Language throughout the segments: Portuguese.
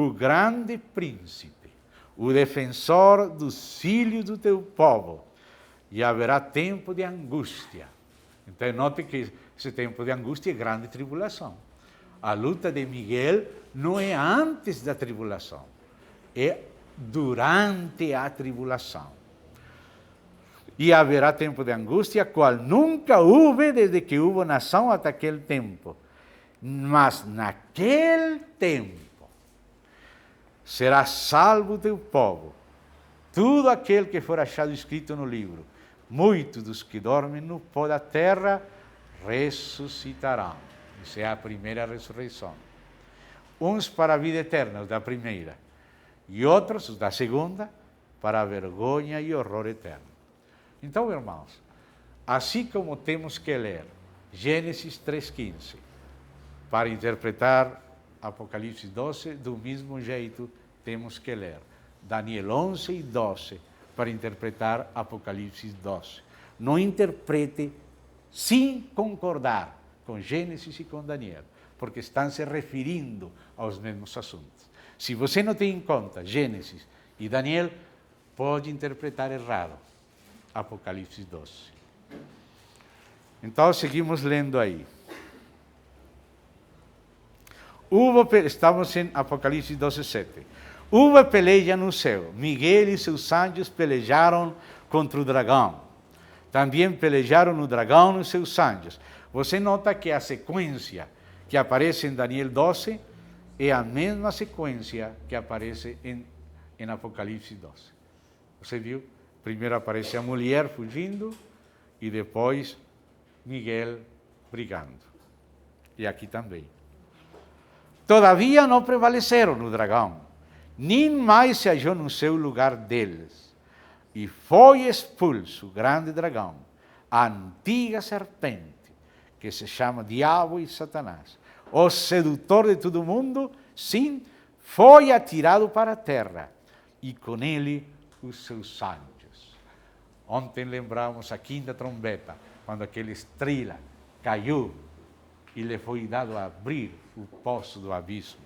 o grande príncipe, o defensor dos filhos do teu povo, e haverá tempo de angústia. Então, note que esse tempo de angústia é grande tribulação. A luta de Miguel não é antes da tribulação, é durante a tribulação. E haverá tempo de angústia, qual nunca houve desde que houve nação até aquele tempo. Mas naquele tempo será salvo o teu povo, tudo aquele que for achado escrito no livro. Muitos dos que dormem no pó da terra ressuscitarão. Essa é a primeira ressurreição. Uns para a vida eterna, os da primeira, e outros, os da segunda, para a vergonha e horror eterno. Então, irmãos, assim como temos que ler Gênesis 3,15 para interpretar Apocalipse 12, do mesmo jeito temos que ler Daniel 11 e 12 para interpretar Apocalipse 12. Não interprete sem concordar com Gênesis e com Daniel, porque estão se referindo aos mesmos assuntos. Se você não tem em conta Gênesis e Daniel, pode interpretar errado Apocalipse 12. Então, seguimos lendo aí. Estamos em Apocalipse 12, 7. Houve peleja no céu. Miguel e seus anjos pelejaram contra o dragão. Também pelejaram o dragão e seus anjos. Você nota que a sequência que aparece em Daniel 12 é a mesma sequência que aparece em Apocalipse 12. Você viu? Primeiro aparece a mulher fugindo e depois Miguel brigando. E aqui também. Todavia não prevaleceram no dragão, nem mais se achou no seu lugar deles. E foi expulso o grande dragão, a antiga serpente, que se chama Diabo e Satanás, o sedutor de todo mundo, sim, foi atirado para a terra, e com ele os seus anjos. Ontem lembramos a quinta trombeta, quando aquela estrela caiu e lhe foi dado a abrir o poço do abismo.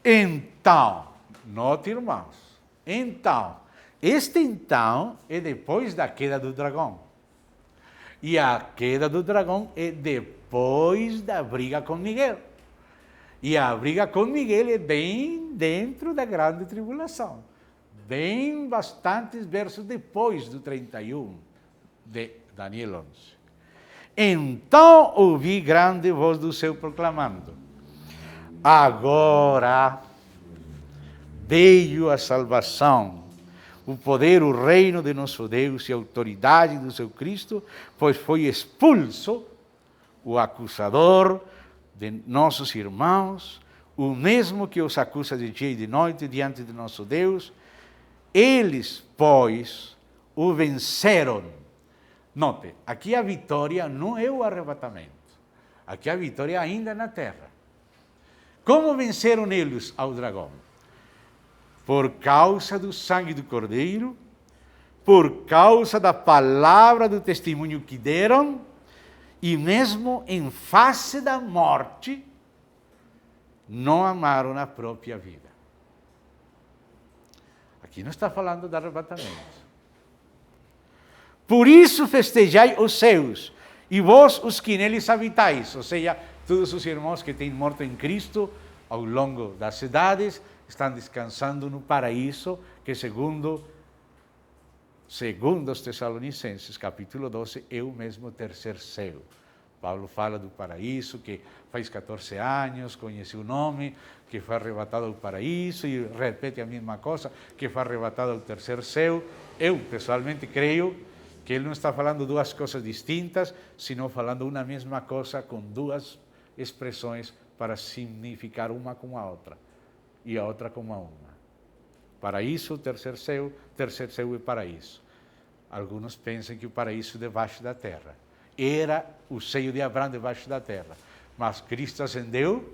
Então, note, irmãos, este então é depois da queda do dragão. E a queda do dragão é depois da briga com Miguel. E a briga com Miguel é bem dentro da grande tribulação. Bem bastantes versos depois do 31 de Daniel 11. Então ouvi grande voz do céu proclamando: agora veio a salvação, o poder, o reino de nosso Deus e a autoridade do seu Cristo, pois foi expulso o acusador de nossos irmãos, o mesmo que os acusa de dia e de noite diante de nosso Deus. Eles, pois, o venceram. Note, aqui a vitória não é o arrebatamento. Aqui a vitória ainda é na terra. Como venceram eles ao dragão? Por causa do sangue do Cordeiro, por causa da palavra do testemunho que deram, e mesmo em face da morte, não amaram a própria vida. Aqui não está falando de arrebatamento. Por isso festejai os seus, e vós os que neles habitais, ou seja, todos os irmãos que têm morto em Cristo ao longo das idades, estão descansando no paraíso, que segundo os Tessalonicenses, capítulo 12, é o mesmo terceiro céu. Paulo fala do paraíso, que faz 14 anos, conheceu o nome, que foi arrebatado ao paraíso, e repete a mesma coisa, que foi arrebatado ao terceiro céu. Eu, pessoalmente, creio que ele não está falando duas coisas distintas, senão falando uma mesma coisa com duas expressões para significar uma com a outra, e a outra com a uma. Paraíso, terceiro céu é paraíso. Alguns pensam que o paraíso é debaixo da terra. Era o seio de Abraão debaixo da terra. Mas Cristo ascendeu,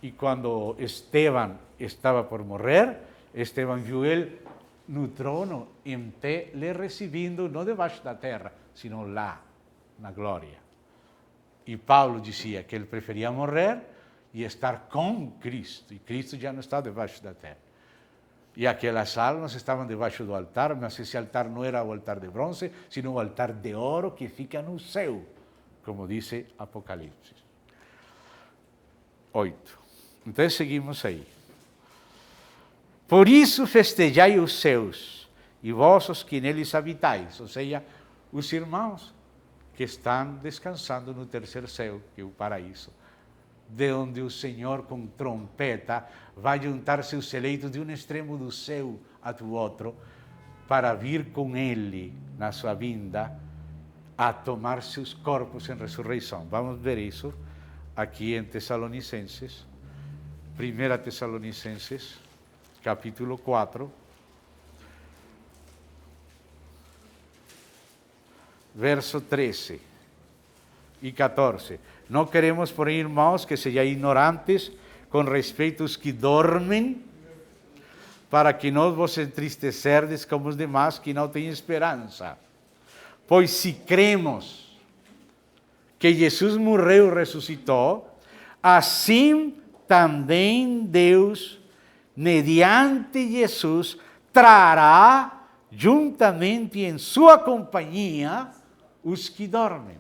e quando Estevão estava por morrer, Estevão viu ele no trono, em pé, lhe recebendo, não debaixo da terra, sino lá, na glória. E Paulo dizia que ele preferia morrer, e estar com Cristo. E Cristo já não está debaixo da terra. E aquelas almas estavam debaixo do altar, mas esse altar não era o altar de bronze, sino o altar de ouro que fica no céu, como diz Apocalipse 8. Então seguimos aí. Por isso festejai os céus, e vossos que neles habitais, ou seja, os irmãos que estão descansando no terceiro céu, que é o paraíso, de onde o Senhor com trompeta vai juntar seus eleitos de um extremo do céu ao outro, para vir com Ele na sua vinda a tomar seus corpos em ressurreição. Vamos ver isso aqui em Tessalonicenses, 1 Tessalonicenses, capítulo 4, verso 13 e 14. Não queremos, porém, irmãos, que sejam ignorantes com respeito aos que dormem, para que não vos entristecerdes como os demais que não têm esperança. Pois se cremos que Jesus morreu e ressuscitou, assim também Deus, mediante Jesus, trará juntamente em sua companhia os que dormem.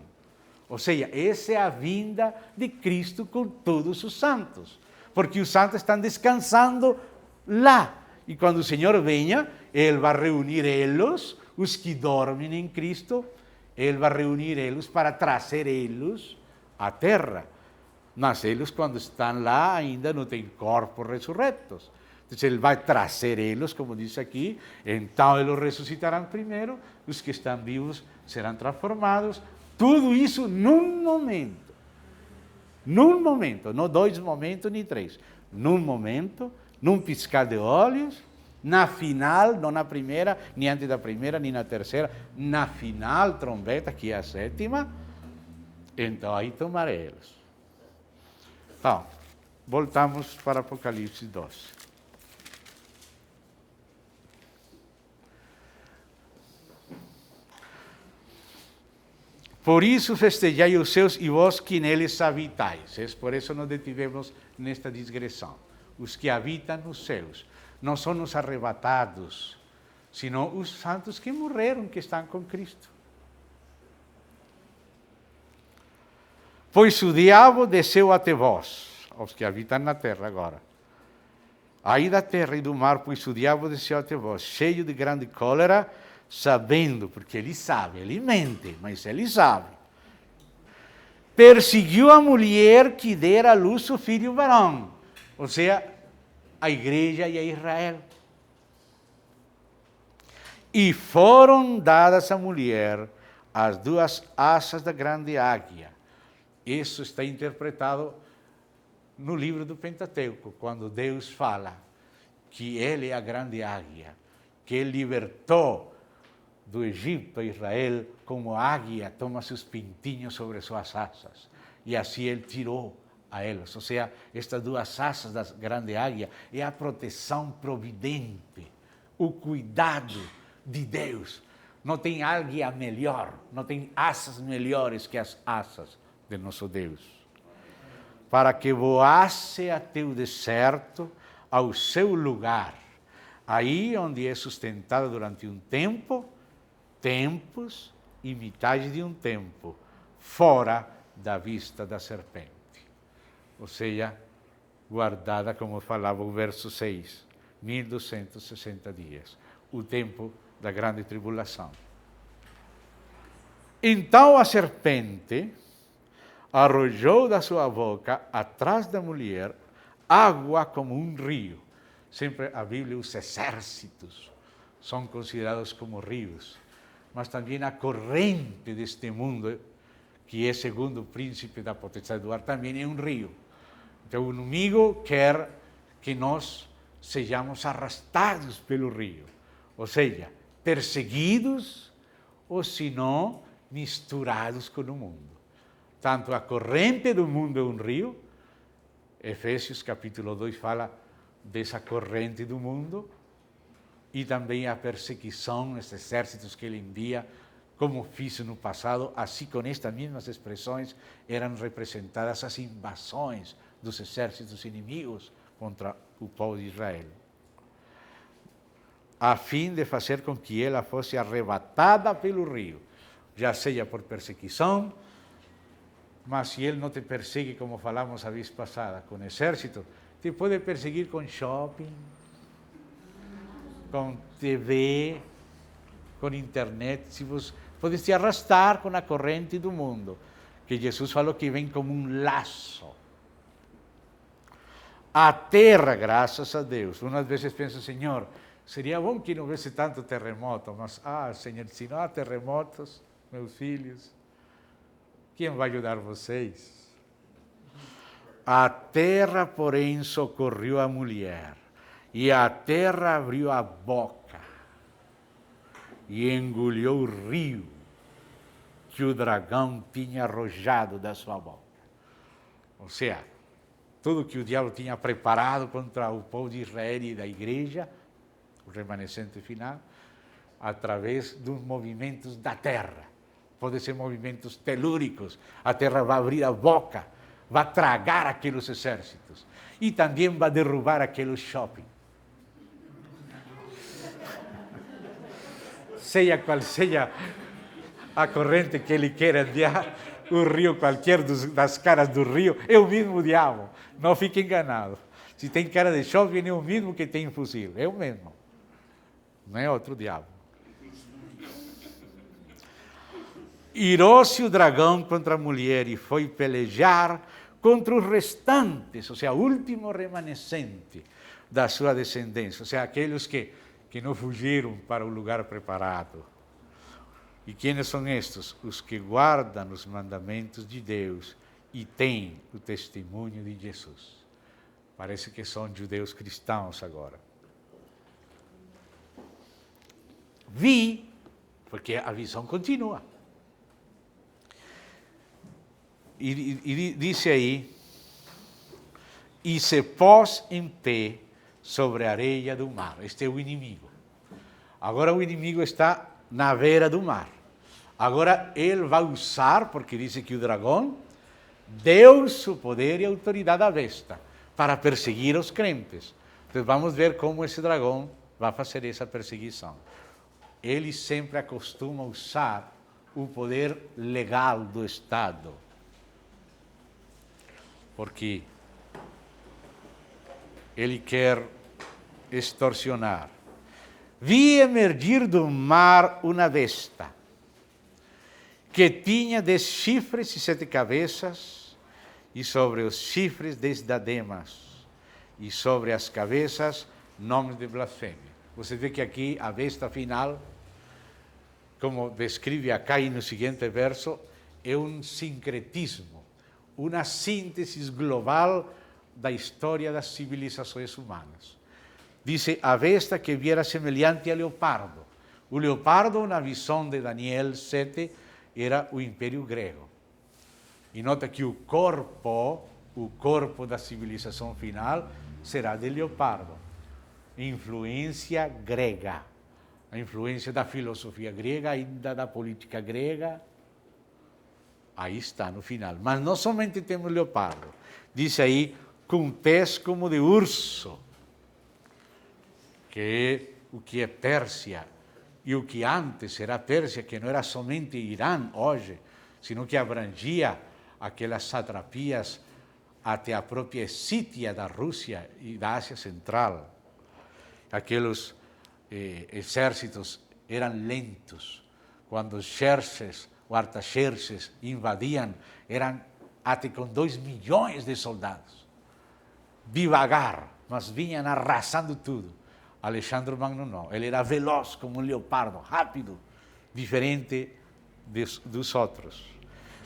Ou seja, essa é a vinda de Cristo com todos os santos. Porque os santos estão descansando lá. E quando o Senhor venha, Ele vai reunir eles, os que dormem em Cristo, Ele vai reunir eles para trazer eles à terra. Mas eles, quando estão lá, ainda não têm corpos ressurretos. Então, Ele vai trazer eles, como diz aqui, então eles ressuscitarão primeiro, os que estão vivos serão transformados. Tudo isso num momento. Num momento, não 2 momentos nem 3. Num momento, num piscar de olhos, na final, não na primeira, nem antes da primeira, nem na terceira, na final, trombeta, que é a 7ª, então aí tomarei eles. Então, voltamos para Apocalipse 12. Por isso festejai os céus e vós que neles habitais. Por isso nos detivemos nesta digressão. Os que habitam nos céus não são os arrebatados, sino os santos que morreram, que estão com Cristo. Pois o diabo desceu até vós, aos que habitam na terra agora. Aí da terra e do mar, pois o diabo desceu até vós, cheio de grande cólera, sabendo, porque ele sabe, ele mente, mas ele sabe. Perseguiu a mulher que dera à luz o filho varão, ou seja, a igreja e a Israel. E foram dadas à mulher as 2 asas da grande águia. Isso está interpretado no livro do Pentateuco, quando Deus fala que Ele é a grande águia, que Ele libertou do Egito a Israel como águia toma seus pintinhos sobre suas asas. E assim Ele tirou a eles. Ou seja, estas 2 asas da grande águia é a proteção providente, o cuidado de Deus. Não tem águia melhor, não tem asas melhores que as asas de nosso Deus. Para que voasse até o deserto, ao seu lugar, aí onde é sustentado durante um tempo, tempos e metade de um tempo, fora da vista da serpente. Ou seja, guardada, como falava o verso 6, 1260 dias, o tempo da grande tribulação. Então a serpente arrojou da sua boca, atrás da mulher, água como um rio. Sempre a Bíblia, os exércitos são considerados como rios. Mas também a corrente deste mundo, que é segundo o príncipe da potestade do ar, também é um rio. Então o inimigo quer que nós sejamos arrastados pelo rio, ou seja, perseguidos, ou se não, misturados com o mundo. Tanto a corrente do mundo é um rio, Efésios capítulo 2 fala dessa corrente do mundo, e também a perseguição, os exércitos que ele envia, como fiz no passado, assim com estas mesmas expressões eram representadas as invasões dos exércitos inimigos contra o povo de Israel, a fim de fazer com que ela fosse arrebatada pelo rio, já seja por perseguição, mas se ele não te persegue, como falamos a vez passada, com exército, te pode perseguir com shopping, com TV, com internet, se você pode te arrastar com a corrente do mundo, que Jesus falou que vem como um laço. A terra, graças a Deus, umas vezes pensa, Senhor, seria bom que não houvesse tanto terremoto, mas, Senhor, se não há terremotos, meus filhos, quem vai ajudar vocês? A terra, porém, socorreu a mulher, e a terra abriu a boca e engoliu o rio que o dragão tinha arrojado da sua boca. Ou seja, tudo que o diabo tinha preparado contra o povo de Israel e da igreja, o remanescente final, através dos movimentos da terra. Pode ser movimentos telúricos, a terra vai abrir a boca, vai tragar aqueles exércitos e também vai derrubar aqueles shopping. Seja qual seja a corrente que ele quer enviar, o rio, qualquer das caras do rio, é o mesmo diabo. Não fique enganado. Se tem cara de shopping, é o mesmo que tem fuzil. É o mesmo. Não é outro diabo. Irou-se o dragão contra a mulher e foi pelejar contra os restantes, ou seja, o último remanescente da sua descendência, ou seja, aqueles que não fugiram para o lugar preparado. E quem são estes? Os que guardam os mandamentos de Deus e têm o testemunho de Jesus. Parece que são judeus cristãos agora. Vi, porque a visão continua. E disse aí, e se pôs em pé sobre a areia do mar. Este é o inimigo. Agora o inimigo está na beira do mar. Agora ele vai usar, porque diz que o dragão deu seu poder e autoridade à besta para perseguir os crentes. Então vamos ver como esse dragão vai fazer essa perseguição. Ele sempre acostuma usar o poder legal do Estado. Porque ele quer extorsionar. Vi emergir do mar uma besta, que tinha 10 chifres e 7 cabeças, e sobre os chifres 10 diademas, e sobre as cabeças nomes de blasfêmia. Você vê que aqui a besta final, como descreve acá e no seguinte verso, é um sincretismo, uma síntese global da história das civilizações humanas. Dice, a besta que viera semelhante a leopardo. O leopardo, na visão de Daniel 7, era o Império Grego. E nota que o corpo da civilização final, será de leopardo. Influência grega. A influência da filosofia grega, ainda da política grega. Aí está no final. Mas não somente temos leopardo. Diz aí, com pés como de urso, que é o que é Pérsia, e o que antes era Pérsia, que não era somente Irã hoje, sino que abrangia aquelas satrapias até a própria Escítia da Rússia e da Ásia Central. Aqueles exércitos eram lentos. Quando os Xerxes, o Artaxerxes, invadiam, eram até com 2 milhões de soldados. Devagar, mas vinham arrasando tudo. Alexandre Magno não, ele era veloz como um leopardo, rápido, diferente dos outros.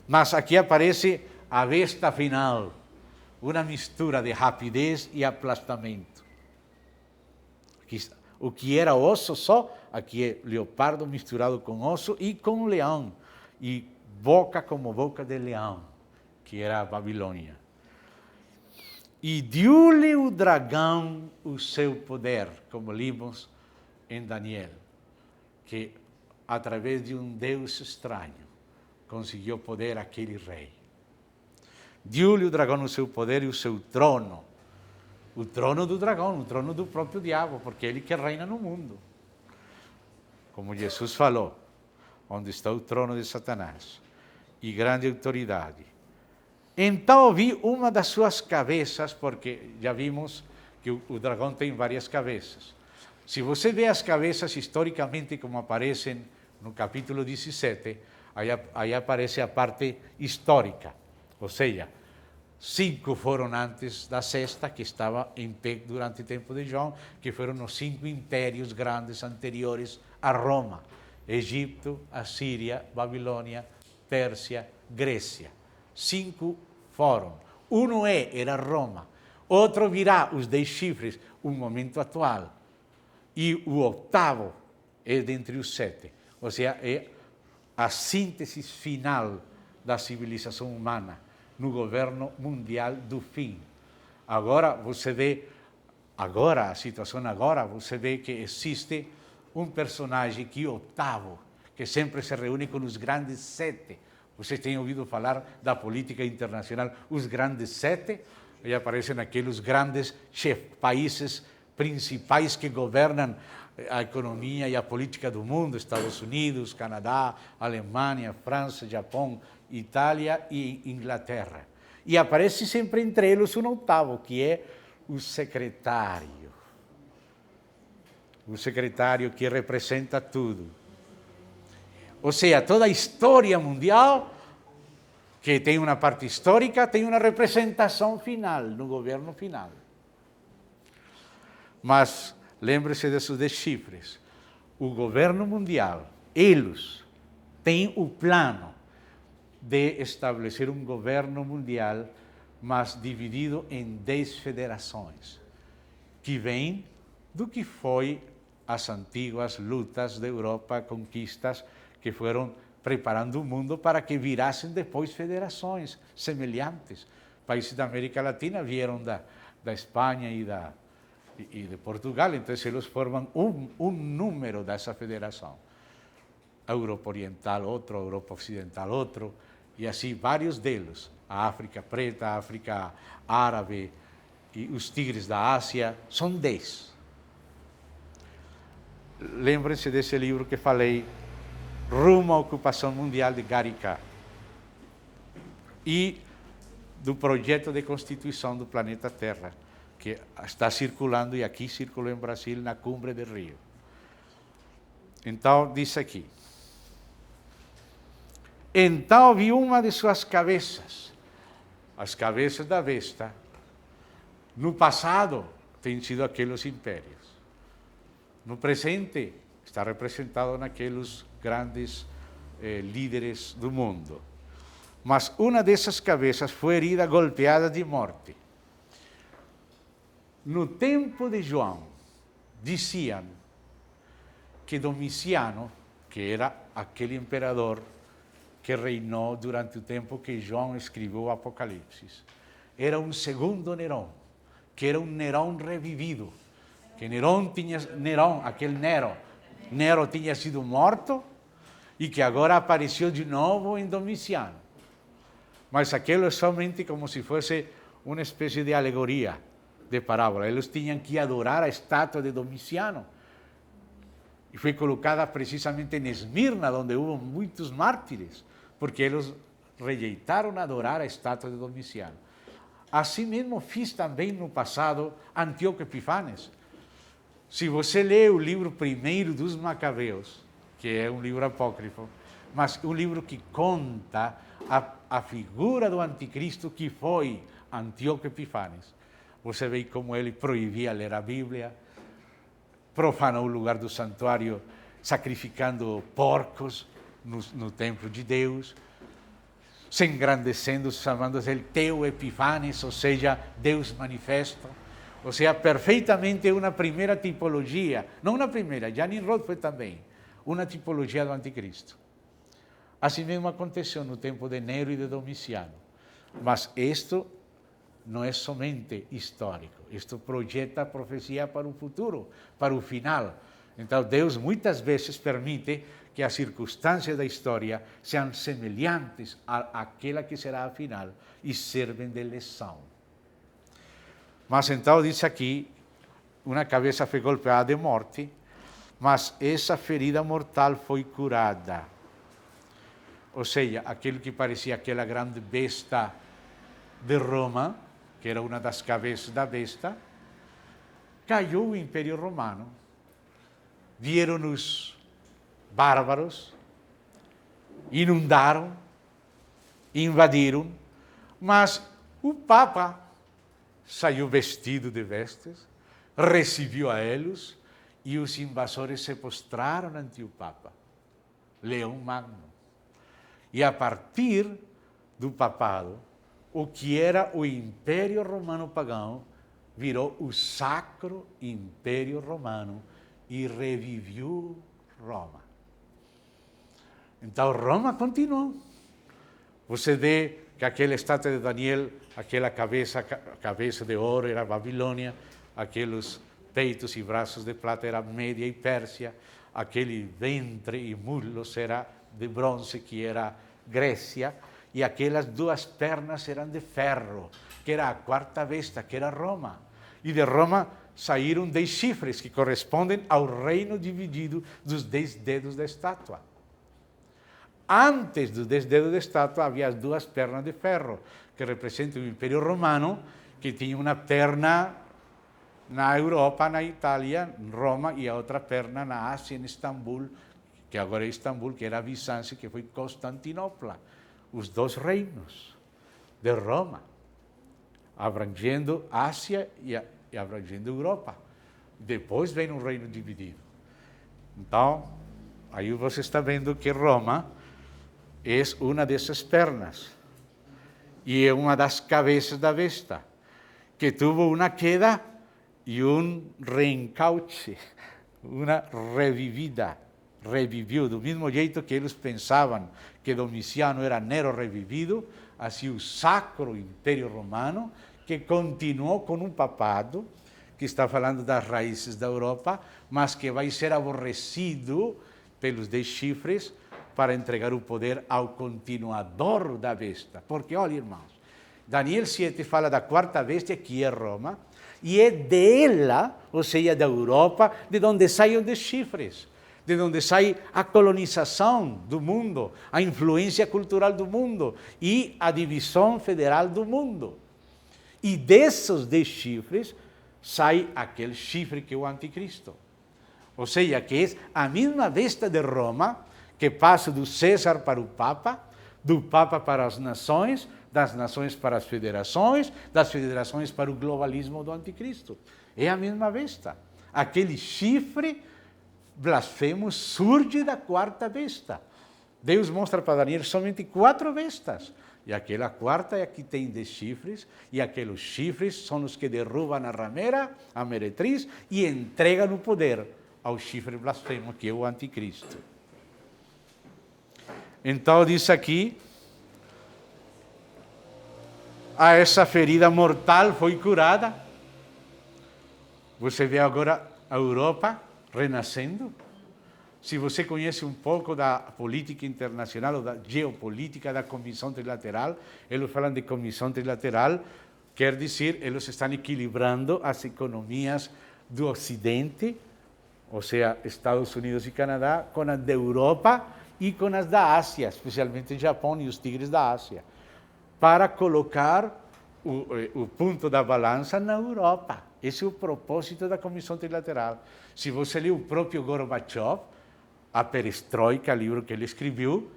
Mas aqui aparece a besta final, uma mistura de rapidez e aplastamento. O que era osso só, aqui é leopardo misturado com osso e com leão, e boca como boca de leão, que era a Babilônia. E deu-lhe o dragão o seu poder, como lemos em Daniel, que através de um Deus estranho conseguiu poder aquele rei. Deu-lhe o dragão o seu poder e o seu trono. O trono do dragão, o trono do próprio diabo, porque é ele que reina no mundo. Como Jesus falou, onde está o trono de Satanás, e grande autoridade. Então vi uma das suas cabeças, porque já vimos que o dragão tem várias cabeças. Se você vê as cabeças historicamente como aparecem no capítulo 17, aí aparece a parte histórica, ou seja, 5 foram antes da sexta, que estava em pé durante o tempo de João, que foram os 5 impérios grandes anteriores a Roma: Egito, Assíria, Babilônia, Pérsia, Grécia. 5 foram. Um era Roma. Outro virá, os 10 chifres, o momento atual. E o 8º é dentre os 7. Ou seja, é a síntese final da civilização humana no governo mundial do fim. Agora você vê, a situação agora, você vê que existe um personagem que é o 8º, que sempre se reúne com os grandes 7. Vocês têm ouvido falar da política internacional, os grandes 7? Aí aparecem aqueles grandes países principais que governam a economia e a política do mundo: Estados Unidos, Canadá, Alemanha, França, Japão, Itália e Inglaterra. E aparece sempre entre eles um 8º, que é o secretário. O secretário que representa tudo. Ou seja, toda a história mundial, que tem uma parte histórica, tem uma representação final, no governo final. Mas lembre-se desses 10 chifres. O governo mundial, eles têm o plano de estabelecer um governo mundial, mas dividido em 10 federações, que vêm do que foi as antigas lutas da Europa, conquistas que foram preparando o mundo para que virassem depois federações semelhantes. Países da América Latina vieram da Espanha e de Portugal, então eles formam um número dessa federação. A Europa Oriental outro, a Europa Ocidental outro, e assim vários deles. A África Preta, a África Árabe e os tigres da Ásia, são 10. Lembrem-se desse livro que falei, Rumo à Ocupação Mundial, de Gary Carr, e do projeto de constituição do planeta Terra, que está circulando, e aqui circulou em Brasil, na Cumbre de Rio. Então, diz aqui: então vi uma de suas cabeças, as cabeças da besta. No passado, têm sido aqueles impérios. No presente, está representado naqueles grandes líderes do mundo. Mas uma dessas cabeças foi herida, golpeada de morte. No tempo de João, diziam que Domiciano, que era aquele imperador que reinou durante o tempo que João escreveu o Apocalipse, era um segundo Nerão, que era um Nerão revivido. Que Nerão, aquele Nero tinha sido morto e que agora apareceu de novo em Domiciano. Mas aquilo é somente como se fosse uma espécie de alegoria, de parábola. Eles tinham que adorar a estátua de Domiciano. E foi colocada precisamente em Esmirna, onde houve muitos mártires, porque eles rejeitaram adorar a estátua de Domiciano. Assim mesmo fiz também no passado Antíoco Epifanes. Se você lê o livro primeiro dos Macabeus, que é um livro apócrifo, mas um livro que conta a figura do anticristo, que foi Antíoco Epifanes, você vê como ele proibia ler a Bíblia, profanou o lugar do santuário sacrificando porcos no templo de Deus, se engrandecendo, chamando-se ele Teu Epifanes, ou seja, Deus manifesto. Ou seja, perfeitamente uma primeira tipologia, não uma primeira, já Nimrod foi também, uma tipologia do anticristo. Assim mesmo aconteceu no tempo de Nero e de Domiciano. Mas isto não é somente histórico, isto projeta a profecia para o futuro, para o final. Então, Deus muitas vezes permite que as circunstâncias da história sejam semelhantes àquela que será a final e servem de lição. Mas então diz aqui, uma cabeça foi golpeada de morte, mas essa ferida mortal foi curada. Ou seja, aquele que parecia aquela grande besta de Roma, que era uma das cabeças da besta, caiu o Império Romano. Vieram os bárbaros, inundaram, invadiram, mas o Papa saiu vestido de vestes, recebeu a eles e os invasores se prostraram ante o Papa, Leão Magno. E a partir do papado, o que era o Império Romano pagão virou o Sacro Império Romano e reviveu Roma. Então Roma continuou. Você vê que aquela estátua de Daniel, aquela cabeça de ouro era Babilônia, aqueles peitos e braços de prata era Média e Pérsia, aquele ventre e muslos era de bronze, que era Grécia, e aquelas duas pernas eram de ferro, que era a quarta besta, que era Roma. E de Roma saíram 10 chifres, que correspondem ao reino dividido dos 10 dedos da estátua. Antes dos 10 dedos da estátua havia as duas pernas de ferro, que representam o Império Romano, que tinha uma perna na Europa, na Itália, em Roma, e a outra perna na Ásia, em Istambul, que agora é Istambul, que era Bizâncio, que foi Constantinopla. Os 2 reinos de Roma, abrangendo Ásia e abrangendo Europa. Depois vem um reino dividido. Então, aí você está vendo que Roma é uma dessas pernas e é uma das cabeças da besta, que teve uma queda e um reencauche, uma revivida. Reviviu do mesmo jeito que eles pensavam que Domiciano era Nero revivido, assim o Sacro Império Romano, que continuou com um papado, que está falando das raízes da Europa, mas que vai ser aborrecido pelos 10 chifres para entregar o poder ao continuador da besta. Porque, olha, irmãos, Daniel 7 fala da quarta besta, que é Roma, e é dela, ou seja, da Europa, de onde saem os 10 chifres, de onde sai a colonização do mundo, a influência cultural do mundo e a divisão federal do mundo. E desses 10 chifres sai aquele chifre que é o anticristo. Ou seja, que é a mesma besta de Roma, que passa do César para o Papa, do Papa para as nações, das nações para as federações, das federações para o globalismo do anticristo. É a mesma besta. Aquele chifre blasfemo surge da quarta besta. Deus mostra para Daniel somente 4 bestas. E aquela quarta é a que tem 10 chifres, e aqueles chifres são os que derrubam a ramera, a meretriz, e entregam o poder ao chifre blasfemo, que é o anticristo. Então diz aqui, essa ferida mortal foi curada. Você vê agora a Europa renascendo. Se você conhece um pouco da política internacional ou da geopolítica da Comissão Trilateral, eles falam de Comissão Trilateral, quer dizer, eles estão equilibrando as economias do Ocidente, ou seja, Estados Unidos e Canadá, com as da Europa e com as da Ásia, especialmente o Japão e os tigres da Ásia, para colocar o ponto da balança na Europa. Esse é o propósito da Comissão Trilateral. Se você lê o próprio Gorbachev, a Perestroika, livro que ele escreveu,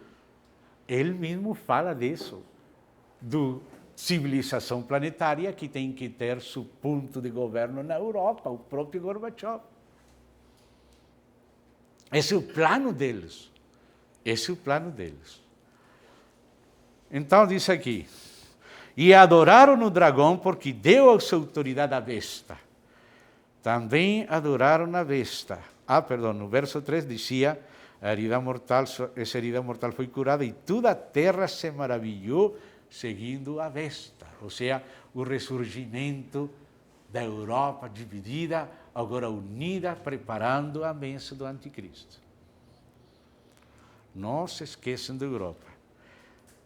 ele mesmo fala disso, do civilização planetária que tem que ter seu ponto de governo na Europa, o próprio Gorbachev. Esse é o plano deles. Esse é o plano deles. Então diz aqui, e adoraram o dragão porque deu a sua autoridade à besta. Também adoraram a besta. No verso 3 dizia, essa herida mortal foi curada e toda a terra se maravilhou seguindo a besta. Ou seja, o ressurgimento da Europa dividida, agora unida, preparando a bênção do anticristo. Não se esqueçam da Europa.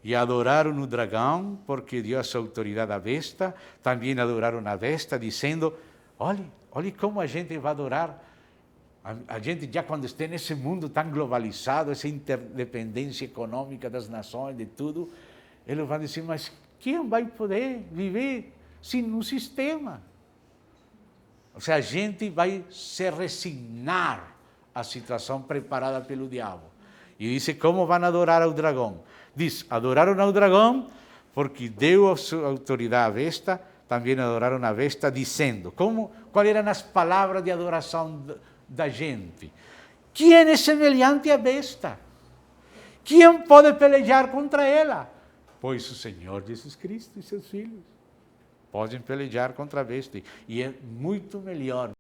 E adoraram o dragão, porque deu essa autoridade à besta. Também adoraram a besta, dizendo, olhe como a gente vai adorar. A gente já quando está nesse mundo tão globalizado, essa interdependência econômica das nações, de tudo, eles vão dizer, mas quem vai poder viver sem um sistema? Ou seja, a gente vai se resignar à situação preparada pelo diabo. E diz, como vão adorar ao dragão? Diz, adoraram ao dragão porque deu a sua autoridade à besta, também adoraram a besta, dizendo, quais eram as palavras de adoração da gente? Quem é semelhante à besta? Quem pode pelejar contra ela? Pois o Senhor Jesus Cristo e seus filhos podem pelejar contra a besta. E é muito melhor